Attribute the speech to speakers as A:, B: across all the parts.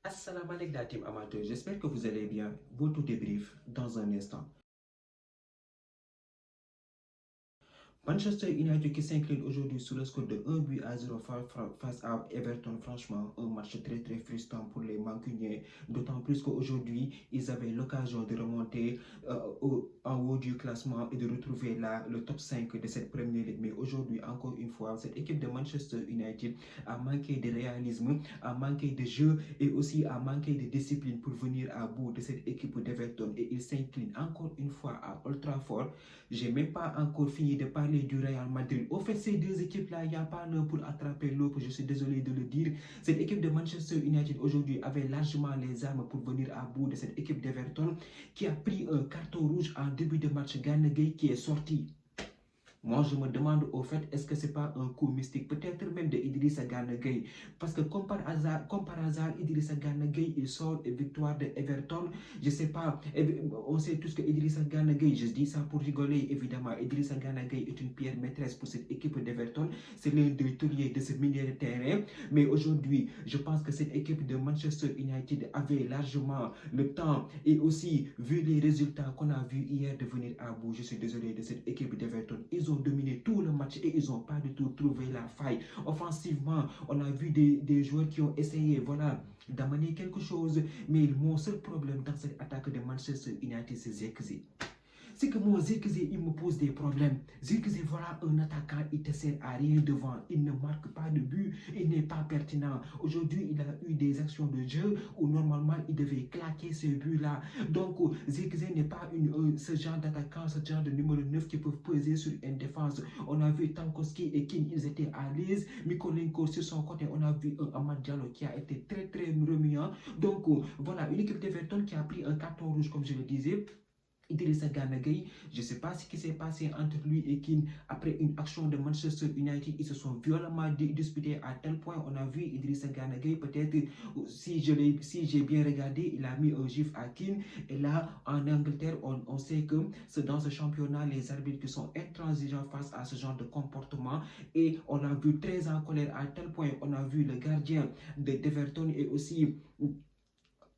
A: Assalamu alaikum la team amateur, j'espère que vous allez bien. Votre débrief dans un instant. Manchester United qui s'incline aujourd'hui sur le score de 1 but à 0 face à Everton. Franchement, un match très frustrant pour les Mancuniens. D'autant plus qu'aujourd'hui, ils avaient l'occasion de remonter en haut du classement et de retrouver le top 5 de cette première ligue. Mais aujourd'hui, encore une fois, cette équipe de Manchester United a manqué de réalisme, a manqué de jeu et aussi a manqué de discipline pour venir à bout de cette équipe d'Everton. Et ils s'inclinent encore une fois à Old Trafford. J'ai même pas encore fini de parler du Real Madrid. Au fait, ces deux équipes-là, il n'y a pas l'un pour attraper l'autre, je suis désolé de le dire. Cette équipe de Manchester United aujourd'hui avait largement les armes pour venir à bout de cette équipe d'Everton qui a pris un carton rouge en début de match. Gana Gueye qui est sorti. Moi, je me demande au fait, est-ce que ce n'est pas un coup mystique, peut-être même de Idrissa Gana Gueye. Parce que comme par hasard, Idrissa Gana Gueye, il sort une victoire de Everton. Je ne sais pas, on sait tous que Idrissa Gana Gueye, je dis ça pour rigoler évidemment, Idrissa Gana Gueye est une pierre maîtresse pour cette équipe d'Everton. C'est l'un des tauliers de ce milieu de terrain. Mais aujourd'hui, je pense que cette équipe de Manchester United avait largement le temps et aussi, vu les résultats qu'on a vus hier, de venir à bout. Je suis désolé de cette équipe d'Everton. Ils ont dominé tout le match et ils n'ont pas du tout trouvé la faille. Offensivement, on a vu des joueurs qui ont essayé, voilà, d'amener quelque chose, mais mon seul problème dans cette attaque de Manchester United, c'est Zirkzee. C'est que mon Zirkzee, il me pose des problèmes. Zirkzee, voilà un attaquant, il ne te sert à rien devant. Il ne marque pas de but, il n'est pas pertinent. Aujourd'hui, il a eu des actions de jeu où normalement, il devait claquer ce but-là. Donc, Zirkzee n'est pas ce genre d'attaquant, ce genre de numéro 9 qui peuvent peser sur une défense. On a vu Tankowski et King, ils étaient à l'aise. Mikolenko, sur son côté, on a vu un Amad Diallo qui a été très remuant. Donc, voilà, une équipe d'Everton qui a pris un carton rouge, comme je le disais. Idrissa Gana Gueye, je ne sais pas ce qui s'est passé entre lui et Keane après une action de Manchester United. Ils se sont violemment disputés à tel point. On a vu Idrissa Gana Gueye, peut-être si j'ai bien regardé, il a mis un gif à Keane. Et là, en Angleterre, on sait que dans ce championnat, les arbitres qui sont intransigeants face à ce genre de comportement. Et on a vu très en colère à tel point. On a vu le gardien d'Everton et aussi,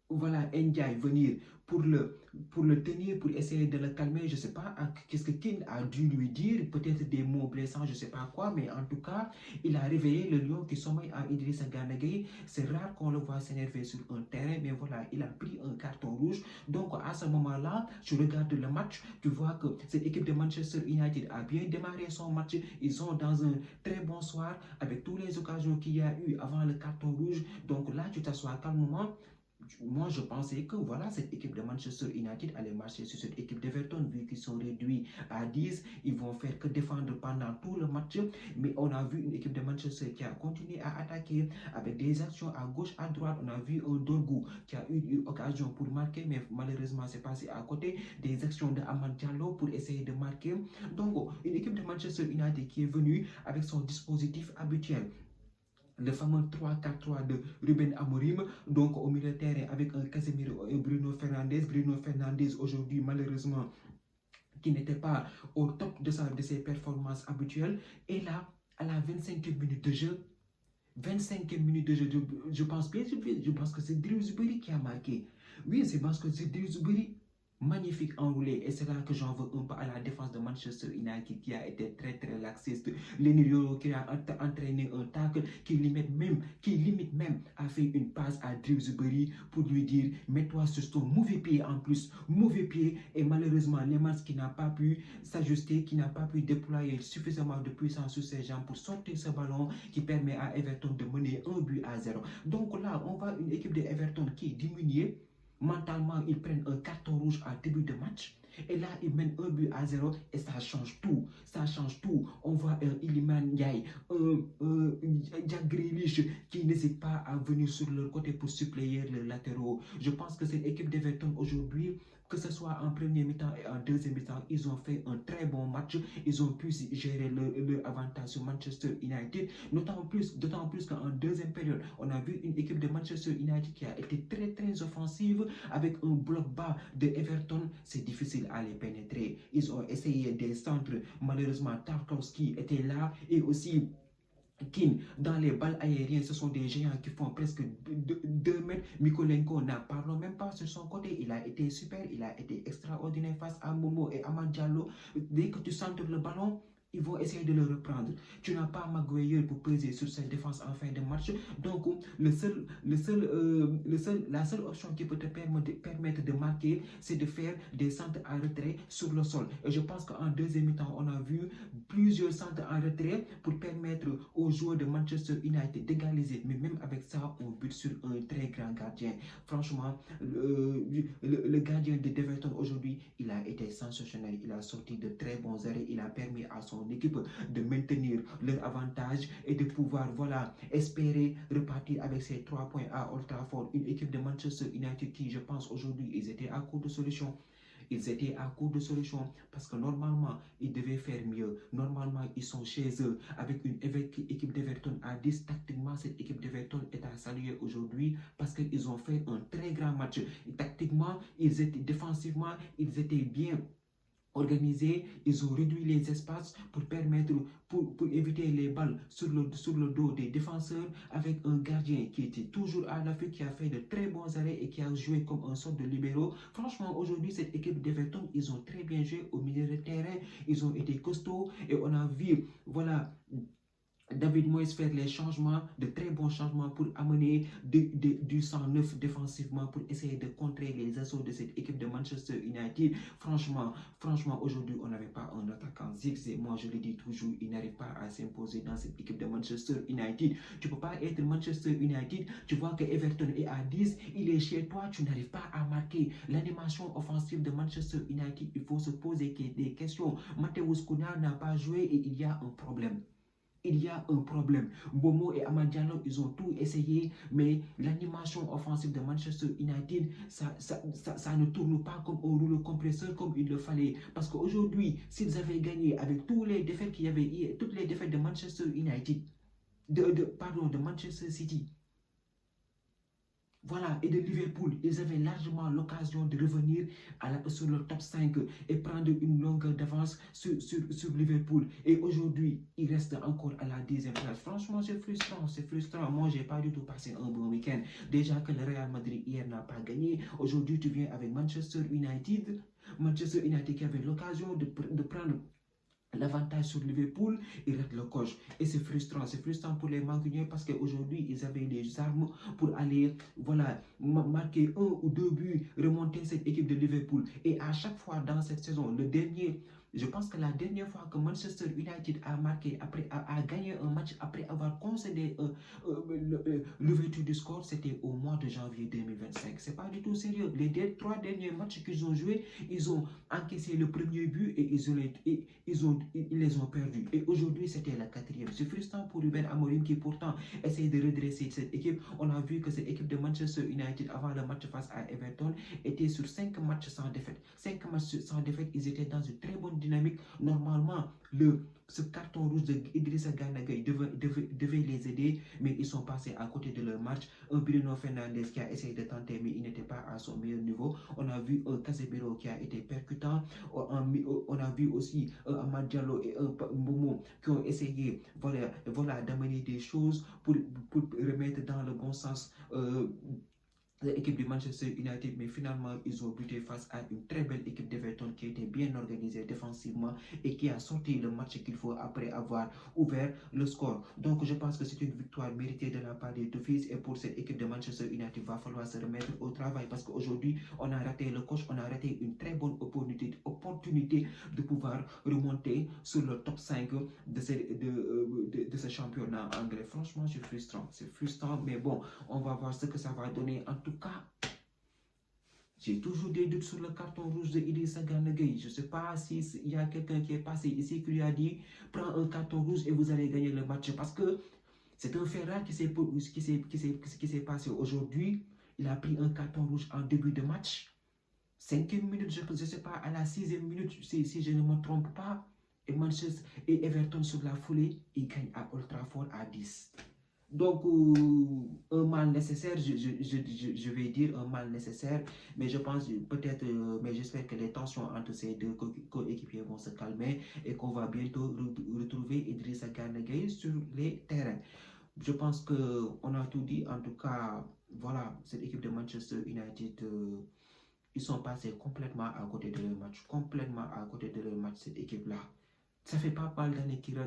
A: voilà, Ndiaye venir pour le tenir, pour essayer de le calmer. Je ne sais pas qu'est-ce que Keane a dû lui dire, peut-être des mots blessants, je ne sais pas quoi, mais en tout cas, il a réveillé le lion qui sommeille à Idrissa Gana Gueye. C'est rare qu'on le voit s'énerver sur un terrain, mais voilà, il a pris un carton rouge. Donc à ce moment-là, tu regardes le match, tu vois que cette équipe de Manchester United a bien démarré son match. Ils sont dans un très bon soir avec toutes les occasions qu'il y a eu avant le carton rouge. Donc là, tu t'assois calmement. Moi, je pensais que voilà, cette équipe de Manchester United allait marcher sur cette équipe d'Everton, vu qu'ils sont réduits à 10. Ils vont faire que défendre pendant tout le match. Mais on a vu une équipe de Manchester qui a continué à attaquer avec des actions à gauche, à droite. On a vu un Dorgu qui a eu une occasion pour marquer, mais malheureusement, c'est passé à côté. Des actions de Amad Diallo pour essayer de marquer. Donc, une équipe de Manchester United qui est venue avec son dispositif habituel. Le fameux 3-4-3 de Ruben Amorim, donc au milieu de terrain avec un Casemiro et Bruno Fernandes. Bruno Fernandes aujourd'hui malheureusement qui n'était pas au top de ses performances habituelles. Et là, à la 25e minute de jeu, 25e minute de jeu, je pense que c'est Dewsbury qui a marqué. Oui, c'est parce que c'est Dewsbury magnifique enroulé, et c'est là que j'en veux un peu à la défense de Manchester United qui a été très laxiste. Leniro qui a entraîné un tackle qui limite même a fait une passe à Dewsbury pour lui dire mets-toi sur ton mauvais pied en plus, mauvais pied. Et malheureusement Lemans qui n'a pas pu s'ajuster, qui n'a pas pu déployer suffisamment de puissance sur ses jambes pour sortir ce ballon qui permet à Everton de mener 1 but à 0. Donc là on voit une équipe de Everton qui est diminuée. Mentalement, ils prennent un carton rouge à début de match. Et là, ils mènent 1 but à 0 et ça change tout. Ça change tout. On voit un Iliman Ndiaye, Jack Grealish qui n'hésite pas à venir sur leur côté pour suppléer les latéraux. Je pense que cette équipe d'Everton aujourd'hui, que ce soit en premier mi-temps et en deuxième mi-temps, ils ont fait un très bon match. Ils ont pu gérer le avantage sur Manchester United. D'autant plus qu'en deuxième période, on a vu une équipe de Manchester United qui a été très offensive avec un bloc bas de Everton. C'est difficile à les pénétrer. Ils ont essayé des centres. Malheureusement, Tarkowski était là et aussi Keane, dans les balles aériennes, ce sont des géants qui font presque 2 mètres. Mikolenko, n'en parlons même pas sur son côté. Il a été super, il a été extraordinaire face à Momo et Amad Diallo. Dès que tu centres le ballon, ils vont essayer de le reprendre. Tu n'as pas Maguire pour peser sur cette défense en fin de match. Donc, la seule option qui peut te permettre de marquer, c'est de faire des centres en retrait sur le sol. Et je pense qu'en deuxième mi-temps, on a vu plusieurs centres en retrait pour permettre aux joueurs de Manchester United d'égaliser. Mais même avec ça, on bute sur un très grand gardien. Franchement, le gardien de Everton aujourd'hui, il a été sensationnel. Il a sorti de très bons arrêts. Il a permis à son équipe de maintenir leur avantage et de pouvoir, voilà, espérer repartir avec ces 3 points à Old Trafford. Une équipe de Manchester United qui, je pense, aujourd'hui, ils étaient à court de solutions. Ils étaient à court de solutions parce que normalement, ils devaient faire mieux. Normalement, ils sont chez eux avec une équipe d'Everton à 10. Tactiquement, cette équipe d'Everton est à saluer aujourd'hui parce qu'ils ont fait un très grand match. Et tactiquement, ils étaient défensivement, ils étaient bien organisés, ils ont réduit les espaces pour permettre, pour éviter les balles sur le dos des défenseurs avec un gardien qui était toujours à l'affût, qui a fait de très bons arrêts et qui a joué comme un sort de libéraux. Franchement, aujourd'hui, cette équipe d'Everton, ils ont très bien joué au milieu de terrain, ils ont été costauds et on a vu, voilà, David Moyes faire les changements, de très bons changements pour amener du sang neuf défensivement pour essayer de contrer les assauts de cette équipe de Manchester United. Franchement, aujourd'hui, on n'avait pas un attaquant Zigzag. Moi, je le dis toujours, il n'arrive pas à s'imposer dans cette équipe de Manchester United. Tu ne peux pas être Manchester United, tu vois que Everton est à 10, il est chez toi, tu n'arrives pas à marquer. L'animation offensive de Manchester United, il faut se poser des questions. Mateus Cunha n'a pas joué et il y a un problème. Il y a un problème. Bomo et Amad Diallo, ils ont tout essayé, mais l'animation offensive de Manchester United, ça ne tourne pas comme un rouleau compresseur comme il le fallait. Parce qu'aujourd'hui, s'ils avaient gagné avec toutes les défaites qu'il y avait, toutes les défaites de Manchester United, de Manchester City, voilà, et de Liverpool, ils avaient largement l'occasion de revenir sur le top 5 et prendre une longueur d'avance sur Liverpool. Et aujourd'hui, ils restent encore à la 10e place. Franchement, c'est frustrant, c'est frustrant. Moi, je n'ai pas du tout passé un bon week-end. Déjà que le Real Madrid hier n'a pas gagné. Aujourd'hui, tu viens avec Manchester United. Manchester United qui avait l'occasion de prendre l'avantage sur Liverpool, ils ratent le coche. Et c'est frustrant pour les Mancuniens parce qu'aujourd'hui, ils avaient les armes pour aller, voilà, marquer 1 ou 2 buts, remonter cette équipe de Liverpool. Et à chaque fois dans cette saison, je pense que la dernière fois que Manchester United a marqué, a gagné un match après avoir concédé l'ouverture du score, c'était au mois de janvier 2025. C'est pas du tout sérieux. Les 3 derniers matchs qu'ils ont joués, ils ont encaissé le premier but et ils les ont perdus. Et aujourd'hui, c'était la 4e. C'est frustrant pour Ruben Amorim qui pourtant essaye de redresser cette équipe. On a vu que cette équipe de Manchester United, avant le match face à Everton, était sur 5 matchs sans défaite. 5 matchs sans défaite, ils étaient dans une très bonne dynamique. Normalement, ce carton rouge de Idrissa Gana Gueye devait les aider, mais ils sont passés à côté de leur match. Un Bruno Fernandes qui a essayé de tenter, mais il n'était pas à son meilleur niveau. On a vu un Casemiro qui a été percutant. On a vu aussi un Amad Diallo et un Momo qui ont essayé, voilà, d'amener des choses pour remettre dans le bon sens l'équipe de Manchester United, mais finalement ils ont buté face à une très belle équipe d'Everton qui était bien organisée défensivement et qui a sorti le match qu'il faut après avoir ouvert le score. Donc je pense que c'est une victoire méritée de la part des Toffees et pour cette équipe de Manchester United, il va falloir se remettre au travail parce qu'aujourd'hui on a raté le coche, on a raté une très bonne opportunité de pouvoir remonter sur le top 5 de ce championnat anglais. Franchement, c'est frustrant, mais bon, on va voir ce que ça va donner. En tout cas, j'ai toujours des doutes sur le carton rouge de Idrissa Gana Gueye. Je ne sais pas s'il y a quelqu'un qui est passé ici qui lui a dit « Prends un carton rouge et vous allez gagner le match » parce que c'est un fait rare qui s'est passé aujourd'hui. Il a pris un carton rouge en début de match. 5e minute, je ne sais pas, à la 6e minute, si je ne me trompe pas. Et Manchester et Everton sur la foulée, ils gagnent à Old Trafford à 10. Donc, un mal nécessaire, je vais dire un mal nécessaire, mais je pense peut-être, mais j'espère que les tensions entre ces deux coéquipiers vont se calmer et qu'on va bientôt retrouver Idrissa Gana Gueye sur les terrains. Je pense qu'on a tout dit. En tout cas, voilà, cette équipe de Manchester United, ils sont passés complètement à côté de leur match. Complètement à côté de leur match, cette équipe-là. Ça fait pas mal d'années qu'ils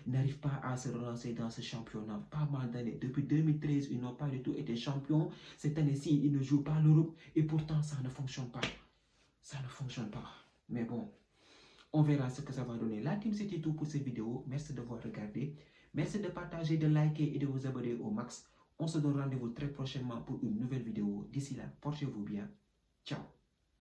A: n'arrivent pas à se relancer dans ce championnat. Pas mal d'années. Depuis 2013, ils n'ont pas du tout été champions. Cette année-ci, ils ne jouent pas l'Europe. Et pourtant, ça ne fonctionne pas. Ça ne fonctionne pas. Mais bon, on verra ce que ça va donner. La team, c'était tout pour cette vidéo. Merci de vous regarder. Merci de partager, de liker et de vous abonner au max. On se donne rendez-vous très prochainement pour une nouvelle vidéo. D'ici là, portez-vous bien. Ciao.